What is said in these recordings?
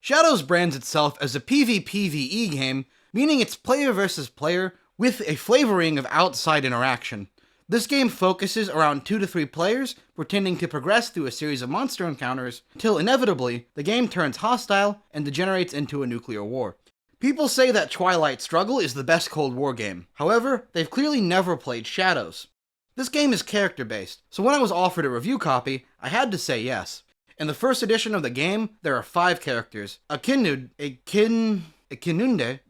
Shadows brands itself as a PvPvE game, meaning it's player versus player with a flavoring of outside interaction. This game focuses around 2 to 3 players pretending to progress through a series of monster encounters until inevitably the game turns hostile and degenerates into a nuclear war. People say that Twilight Struggle is the best Cold War game. However, they've clearly never played Shadows. This game is character-based, so when I was offered a review copy, I had to say yes. In the first edition of the game, there are 5 characters. A Kinunde,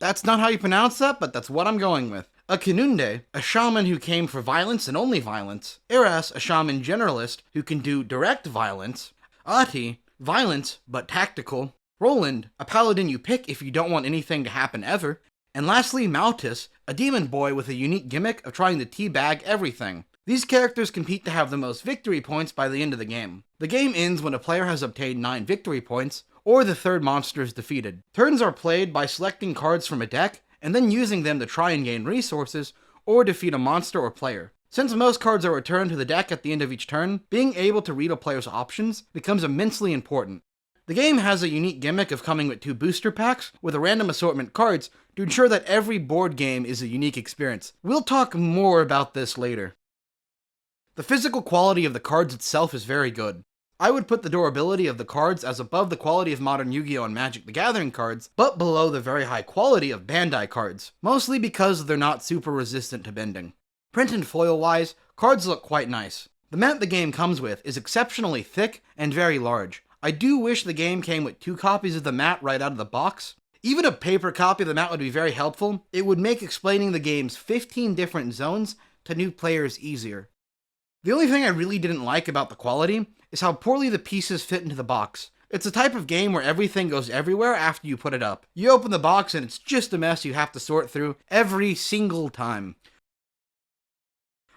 that's not how you pronounce that, but that's what I'm going with. A Kinunde, a shaman who came for violence and only violence. Eras, a shaman generalist who can do direct violence. Ahti, violence but tactical. Roland, a paladin you pick if you don't want anything to happen ever. And lastly, Mautus, a demon boy with a unique gimmick of trying to teabag everything. These characters compete to have the most victory points by the end of the game. The game ends when a player has obtained 9 victory points, or the third monster is defeated. Turns are played by selecting cards from a deck, and then using them to try and gain resources, or defeat a monster or player. Since most cards are returned to the deck at the end of each turn, being able to read a player's options becomes immensely important. The game has a unique gimmick of coming with 2 booster packs with a random assortment cards to ensure that every board game is a unique experience. We'll talk more about this later. The physical quality of the cards itself is very good. I would put the durability of the cards as above the quality of modern Yu-Gi-Oh! And Magic the Gathering cards, but below the very high quality of Bandai cards, mostly because they're not super resistant to bending. Print and foil-wise, cards look quite nice. The mat the game comes with is exceptionally thick and very large. I do wish the game came with 2 copies of the mat right out of the box. Even a paper copy of the mat would be very helpful. It would make explaining the game's 15 different zones to new players easier. The only thing I really didn't like about the quality is how poorly the pieces fit into the box. It's a type of game where everything goes everywhere after you put it up. You open the box and it's just a mess you have to sort through every single time.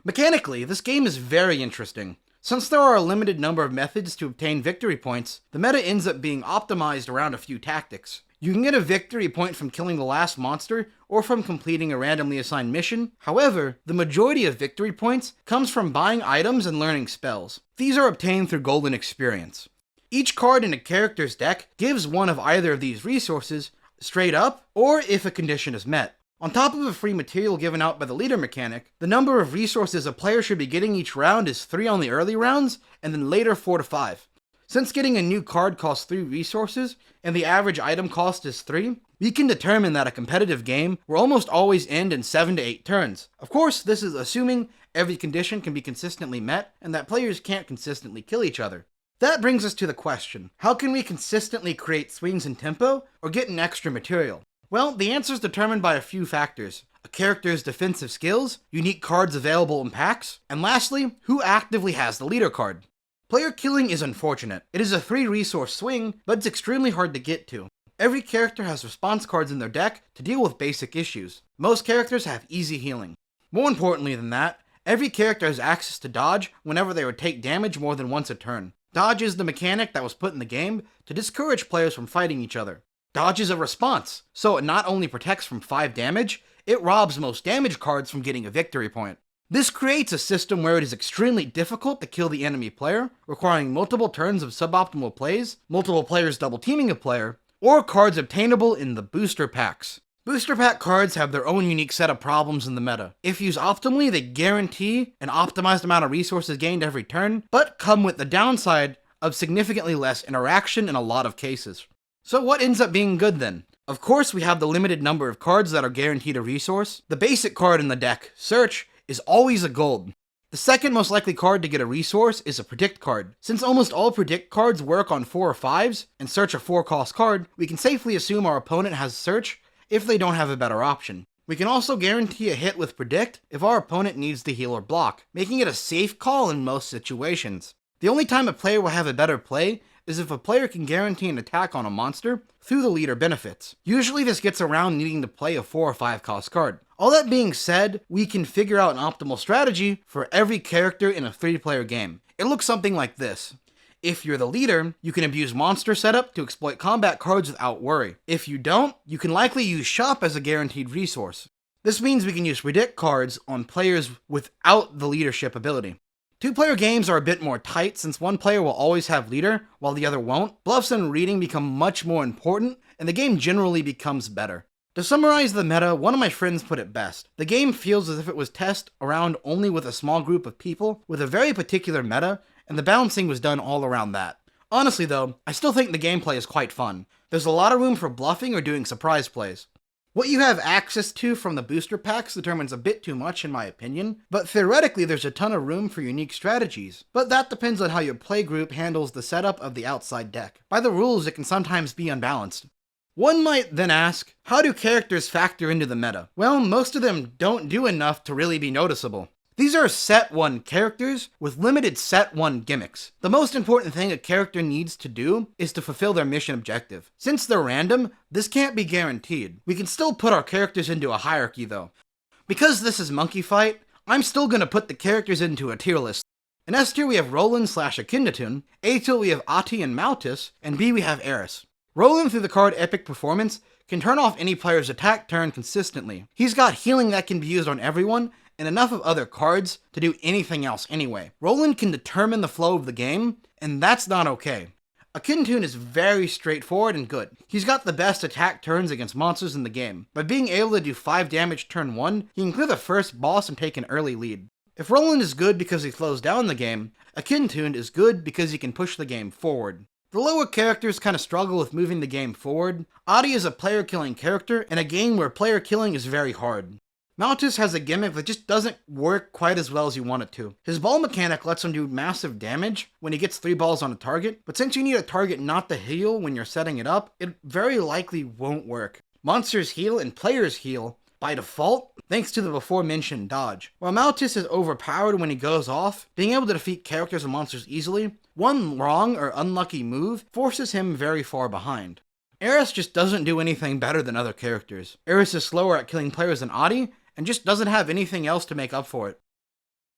Mechanically, this game is very interesting. Since there are a limited number of methods to obtain victory points, the meta ends up being optimized around a few tactics. You can get a victory point from killing the last monster, or from completing a randomly assigned mission. However, the majority of victory points comes from buying items and learning spells. These are obtained through golden experience. Each card in a character's deck gives one of either of these resources straight up, or if a condition is met. On top of a free material given out by the leader mechanic, the number of resources a player should be getting each round is 3 on the early rounds, and then later 4 to 5. Since getting a new card costs 3 resources, and the average item cost is 3, we can determine that a competitive game will almost always end in 7 to 8 turns. Of course, this is assuming every condition can be consistently met, and that players can't consistently kill each other. That brings us to the question, how can we consistently create swings in tempo, or get an extra material? Well, the answer is determined by a few factors. A character's defensive skills, unique cards available in packs, and lastly, who actively has the leader card. Player killing is unfortunate. It is a 3 resource swing, but it's extremely hard to get to. Every character has response cards in their deck to deal with basic issues. Most characters have easy healing. More importantly than that, every character has access to dodge whenever they would take damage more than once a turn. Dodge is the mechanic that was put in the game to discourage players from fighting each other. Dodge is a response, so it not only protects from 5 damage, it robs most damage cards from getting a victory point. This creates a system where it is extremely difficult to kill the enemy player, requiring multiple turns of suboptimal plays, multiple players double teaming a player, or cards obtainable in the booster packs. Booster pack cards have their own unique set of problems in the meta. If used optimally, they guarantee an optimized amount of resources gained every turn, but come with the downside of significantly less interaction in a lot of cases. So what ends up being good then? Of course, we have the limited number of cards that are guaranteed a resource. The basic card in the deck, Search, is always a gold. The second most likely card to get a resource is a Predict card. Since almost all Predict cards work on 4 or 5s, and Search a 4-cost card, we can safely assume our opponent has Search if they don't have a better option. We can also guarantee a hit with Predict if our opponent needs to heal or block, making it a safe call in most situations. The only time a player will have a better play is if a player can guarantee an attack on a monster through the leader benefits. Usually this gets around needing to play a 4 or 5 cost card. All that being said, we can figure out an optimal strategy for every character in a 3-player game. It looks something like this. If you're the leader, you can abuse monster setup to exploit combat cards without worry. If you don't, you can likely use shop as a guaranteed resource. This means we can use Predict cards on players without the leadership ability. Two-player games are a bit more tight since one player will always have leader while the other won't. Bluffs and reading become much more important, and the game generally becomes better. To summarize the meta, one of my friends put it best. The game feels as if it was tested around only with a small group of people with a very particular meta, and the balancing was done all around that. Honestly though, I still think the gameplay is quite fun. There's a lot of room for bluffing or doing surprise plays. What you have access to from the booster packs determines a bit too much in my opinion, but theoretically there's a ton of room for unique strategies. But that depends on how your play group handles the setup of the outside deck. By the rules, it can sometimes be unbalanced. One might then ask, how do characters factor into the meta? Well, most of them don't do enough to really be noticeable. These are set 1 characters with limited set 1 gimmicks. The most important thing a character needs to do is to fulfill their mission objective. Since they're random, this can't be guaranteed. We can still put our characters into a hierarchy though. Because this is MonkeyFight, I'm still gonna put the characters into a tier list. In S tier we have Roland/Keun, A tier we have Ahti and Maltis, and B we have Eris. Roland through the card Epic Performance can turn off any player's attack turn consistently. He's got healing that can be used on everyone, and enough of other cards to do anything else anyway. Roland can determine the flow of the game, and that's not okay. Keun is very straightforward and good. He's got the best attack turns against monsters in the game. By being able to do 5 damage turn 1, he can clear the first boss and take an early lead. If Roland is good because he slows down the game, Keun is good because he can push the game forward. The lower characters kind of struggle with moving the game forward. Ahti is a player killing character in a game where player killing is very hard. Maltis has a gimmick that just doesn't work quite as well as you want it to. His ball mechanic lets him do massive damage when he gets 3 balls on a target, but since you need a target not to heal when you're setting it up, it very likely won't work. Monsters heal and players heal by default, thanks to the before mentioned dodge. While Maltis is overpowered when he goes off, being able to defeat characters and monsters easily, one wrong or unlucky move forces him very far behind. Eris just doesn't do anything better than other characters. Eris is slower at killing players than Ahti, and just doesn't have anything else to make up for it.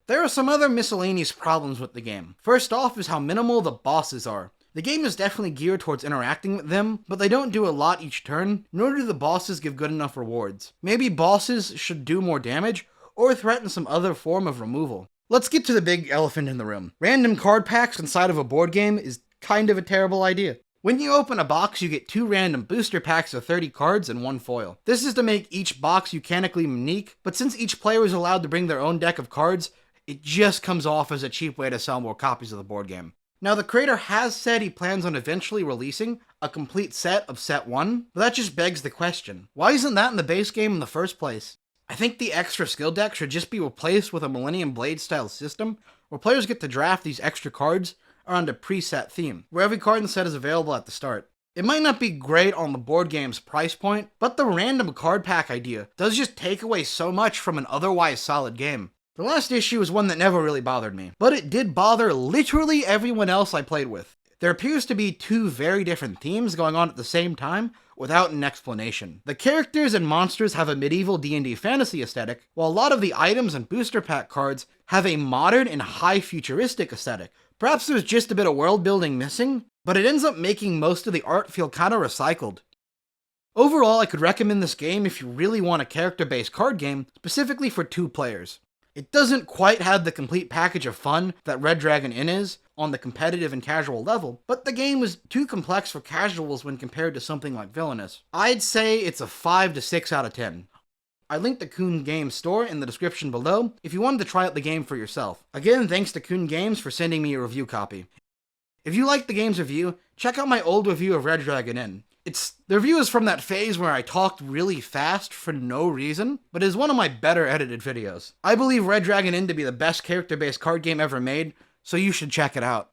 There are some other miscellaneous problems with the game. First off is how minimal the bosses are. The game is definitely geared towards interacting with them, but they don't do a lot each turn, nor do the bosses give good enough rewards. Maybe bosses should do more damage, or threaten some other form of removal. Let's get to the big elephant in the room. Random card packs inside of a board game is kind of a terrible idea. When you open a box, you get 2 random booster packs of 30 cards and 1 foil. This is to make each box mechanically unique, but since each player is allowed to bring their own deck of cards, it just comes off as a cheap way to sell more copies of the board game. Now, the creator has said he plans on eventually releasing a complete set of set 1, but that just begs the question, why isn't that in the base game in the first place? I think the extra skill deck should just be replaced with a Millennium Blade style system, where players get to draft these extra cards around a preset theme, where every card in the set is available at the start. It might not be great on the board game's price point, but the random card pack idea does just take away so much from an otherwise solid game. The last issue is one that never really bothered me, but it did bother literally everyone else I played with. There appears to be 2 very different themes going on at the same time, without an explanation. The characters and monsters have a medieval D&D fantasy aesthetic, while a lot of the items and booster pack cards have a modern and high futuristic aesthetic. Perhaps there's just a bit of world building missing, but it ends up making most of the art feel kinda recycled. Overall, I could recommend this game if you really want a character-based card game, specifically for 2 players. It doesn't quite have the complete package of fun that Red Dragon Inn is on the competitive and casual level, but the game is too complex for casuals when compared to something like Villainous. I'd say it's a 5 to 6 out of 10. I linked the Keun Games store in the description below if you wanted to try out the game for yourself. Again, thanks to Keun Games for sending me a review copy. If you liked the game's review, check out my old review of Red Dragon Inn. The review is from that phase where I talked really fast for no reason, but is one of my better edited videos. I believe Red Dragon Inn to be the best character-based card game ever made, so you should check it out.